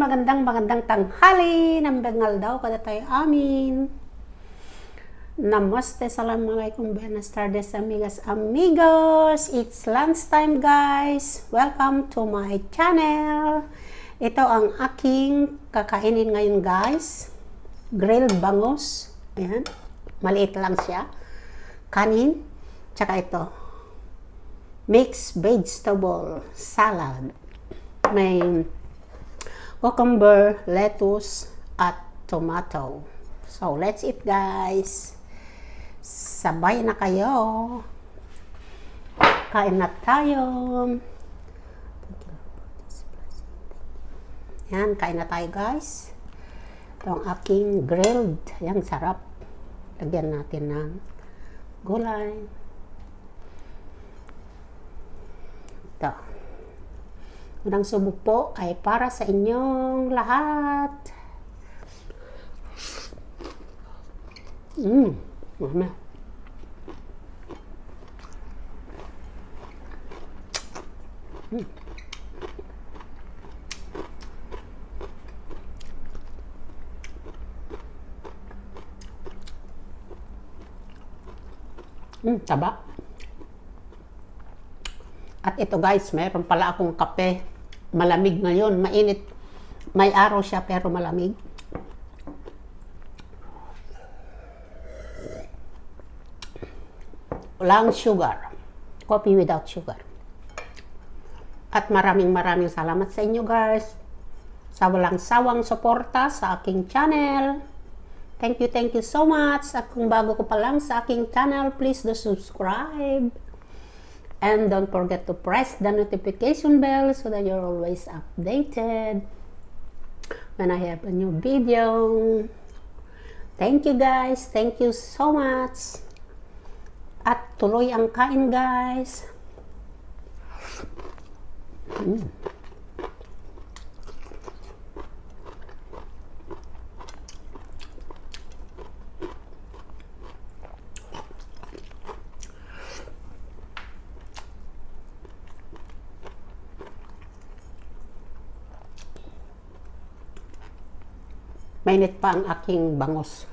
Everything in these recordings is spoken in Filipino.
magandang tanghali ng Bengal daw kada tayo amin. Namaste, assalamualaikum, buenas tardes, amigas, amigos. It's lunchtime, guys. Welcome to my channel. Ito ang aking kakainin ngayon, guys. Grilled bangus. Ayan. Maliit lang siya. Kanin. Tsaka ito. Mixed vegetable salad. May cucumber, lettuce, at tomato. So, let's eat, guys. Sabay na kayo. Kain na tayo. Yan, kain na tayo, guys. Ito ang aking grilled. Yan, sarap. Lagyan natin ng gulay. Ito. Unang subok po ay para sa inyong lahat. Mama. Taba. At ito, guys, mayroon pala akong kape. Malamig ngayon, mainit. May araw siya pero malamig. Walang sugar. Coffee without sugar. At maraming salamat sa inyo, guys. Sa walang sawang suporta sa aking channel. Thank you so much. At kung bago ko pa lang sa aking channel, please do subscribe. And don't forget to press the notification bell so that you're always updated when I have a new video. Thank you, guys. Thank you so much. At tuloy ang kain, guys. Mainit pa ang aking bangus.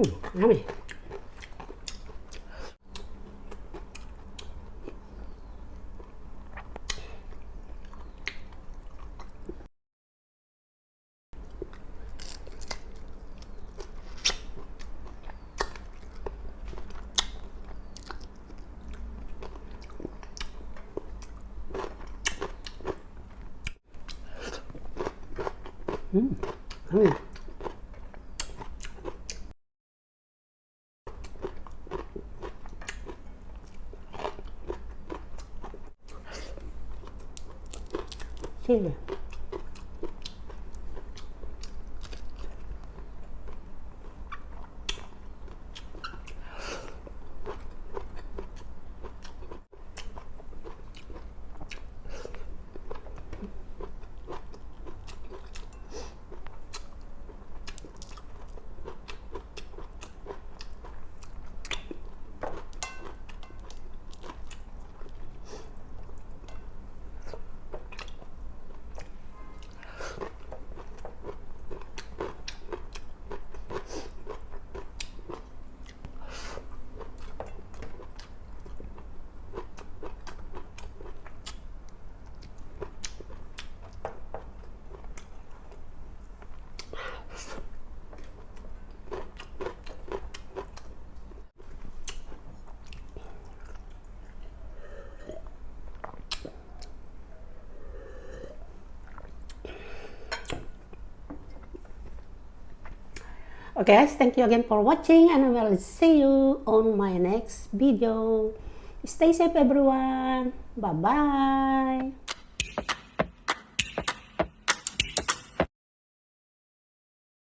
Yummy. Yummy. Chili. Okay guys, thank you again for watching and I will see you on my next video. Stay safe everyone. Bye bye.